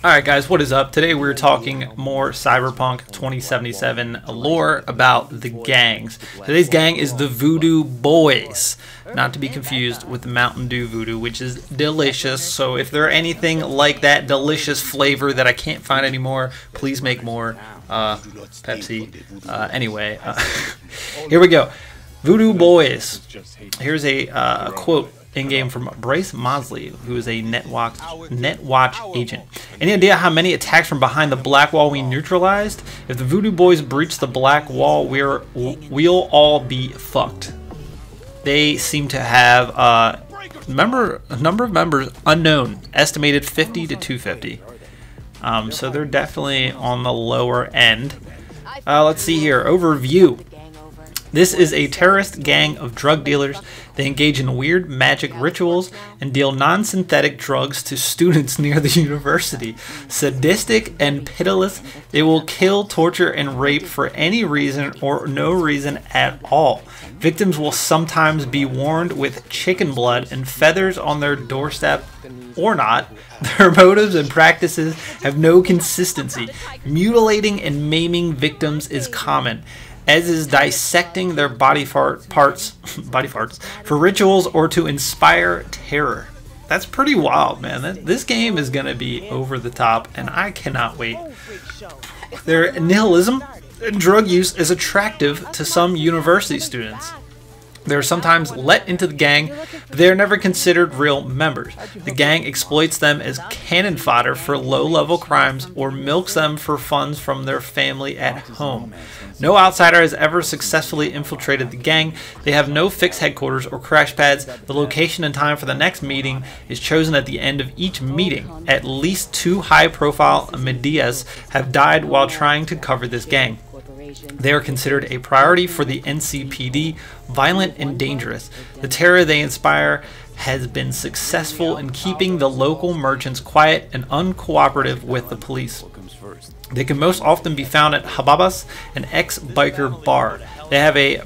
Alright guys, what is up? Today we're talking more Cyberpunk 2077 lore about the gangs. Today's gang is the Voodoo Boys, not to be confused with the Mountain Dew Voodoo, which is delicious. So if there are anything like that delicious flavor that I can't find anymore, please make more. Pepsi. Anyway, here we go. Voodoo Boys. Here's a quote in-game from Bryce Mosley, who is a Netwatch agent. Any idea how many attacks from behind the black wall we neutralized? If the Voodoo Boys breach the black wall, we'll all be fucked. They seem to have a number of members unknown, estimated 50 to 250. So they're definitely on the lower end. Let's see here. Overview. This is a terrorist gang of drug dealers. They engage in weird magic rituals and deal non-synthetic drugs to students near the university. Sadistic and pitiless, they will kill, torture, and rape for any reason or no reason at all. Victims will sometimes be warned with chicken blood and feathers on their doorstep or not. Their motives and practices have no consistency. Mutilating and maiming victims is common, as is dissecting their body parts for rituals or to inspire terror. That's pretty wild, man. This game is going to be over the top, and I cannot wait. Their nihilism and drug use is attractive to some university students. They are sometimes let into the gang, but they are never considered real members. The gang exploits them as cannon fodder for low-level crimes or milks them for funds from their family at home. No outsider has ever successfully infiltrated the gang. They have no fixed headquarters or crash pads. The location and time for the next meeting is chosen at the end of each meeting. At least 2 high-profile medias have died while trying to cover this gang. They are considered a priority for the NCPD, violent and dangerous. The terror they inspire has been successful in keeping the local merchants quiet and uncooperative with the police. They can most often be found at Hababas, an ex-biker bar. They have a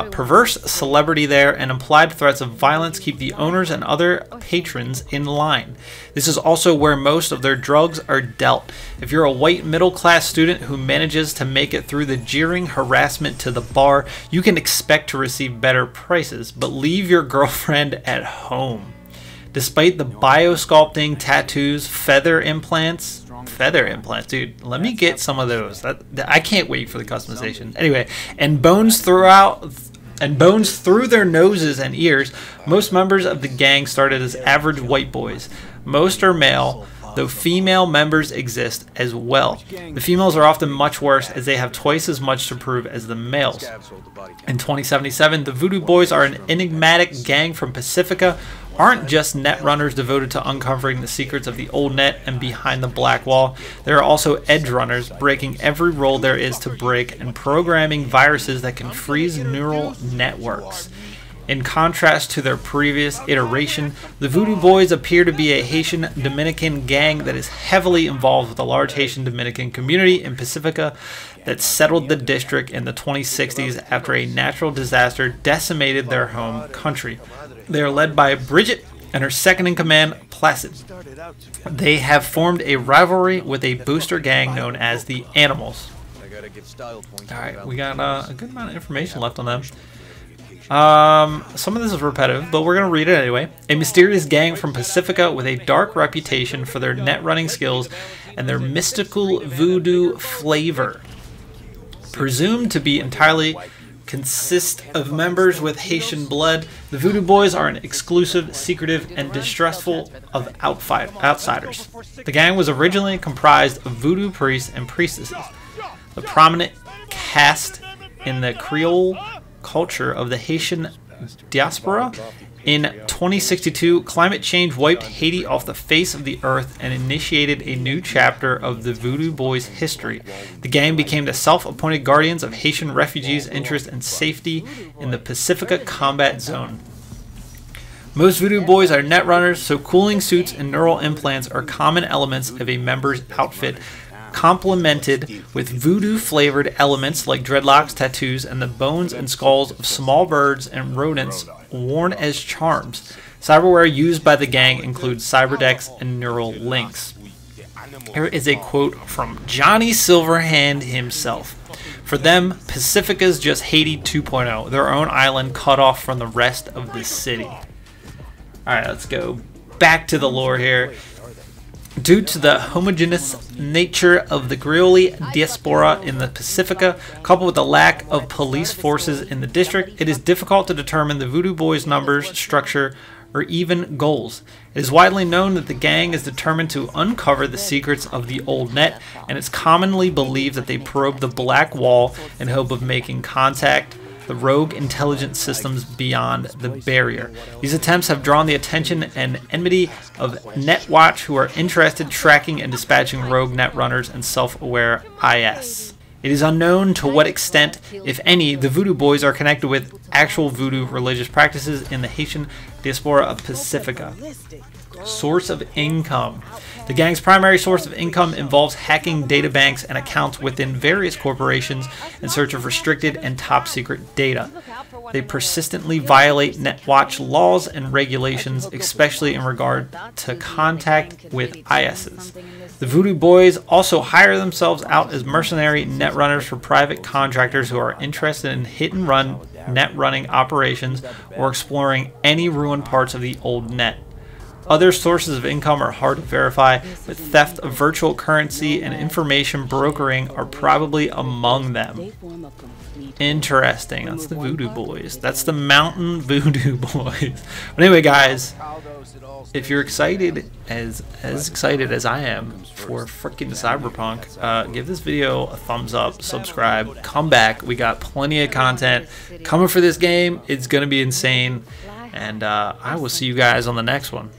perverse celebrity there, and implied threats of violence keep the owners and other patrons in line. This is also where most of their drugs are dealt. If you're a white middle-class student who manages to make it through the jeering harassment to the bar, you can expect to receive better prices, but leave your girlfriend at home. Despite the biosculpting, tattoos, feather implants, dude, let me get some of those. I can't wait for the customization. Anyway, and bones through their noses and ears. Most members of the gang started as average white boys. Most are male, though female members exist as well. The females are often much worse, as they have twice as much to prove as the males. In 2077, the Voodoo Boys are an enigmatic gang from Pacifica, aren't just net runners devoted to uncovering the secrets of the old net and behind the black wall. There are also edge runners, breaking every rule there is to break and programming viruses that can freeze neural networks. In contrast to their previous iteration, the Voodoo Boys appear to be a Haitian-Dominican gang that is heavily involved with the large Haitian-Dominican community in Pacifica that settled the district in the 2060s after a natural disaster decimated their home country. They are led by Bridget and her second-in-command, Placid. They have formed a rivalry with a booster gang known as the Animals. Alright, we got a good amount of information left on them. Some of this is repetitive, but we're going to read it anyway. A mysterious gang from Pacifica with a dark reputation for their net running skills and their mystical voodoo flavor. Presumed to be entirely consist of members with Haitian blood, the Voodoo Boys are an exclusive, secretive, and distrustful of outsiders. The gang was originally comprised of voodoo priests and priestesses. The prominent caste in the Creole culture of the Haitian diaspora. In 2062, climate change wiped Haiti off the face of the earth and initiated a new chapter of the Voodoo Boys' history. The gang became the self-appointed guardians of Haitian refugees' interest and safety in the Pacifica Combat Zone. Most Voodoo Boys are net runners, so cooling suits and neural implants are common elements of a member's outfit, complemented with voodoo-flavored elements like dreadlocks, tattoos, and the bones and skulls of small birds and rodents worn as charms. Cyberware used by the gang includes cyberdecks and neural links. Here is a quote from Johnny Silverhand himself. For them, Pacifica's just Haiti 2.0, their own island cut off from the rest of the city. Alright, let's go back to the lore here. Due to the homogeneous nature of the Grioli diaspora in the Pacifica, coupled with the lack of police forces in the district, it is difficult to determine the Voodoo Boys' numbers, structure, or even goals. It is widely known that the gang is determined to uncover the secrets of the old net, and it's commonly believed that they probe the Black Wall in hope of making contact the rogue intelligence systems beyond the barrier. These attempts have drawn the attention and enmity of Netwatch, who are interested in tracking and dispatching rogue netrunners and self-aware IS. It is unknown to what extent, if any, the Voodoo Boys are connected with actual voodoo religious practices in the Haitian diaspora of Pacifica. Source of income. The gang's primary source of income involves hacking databanks and accounts within various corporations in search of restricted and top-secret data. They persistently violate Netwatch laws and regulations, especially in regard to contact with ISs. The Voodoo Boys also hire themselves out as mercenary netrunners for private contractors who are interested in hit-and-run net running operations or exploring any ruined parts of the old net. Other sources of income are hard to verify, but theft of virtual currency and information brokering are probably among them. Interesting. That's the Voodoo Boys. That's the Mountain Voodoo Boys. But anyway, guys, if you're excited, as excited as I am for freaking Cyberpunk, give this video a thumbs up, subscribe, come back. We got plenty of content coming for this game. It's going to be insane. And I will see you guys on the next one.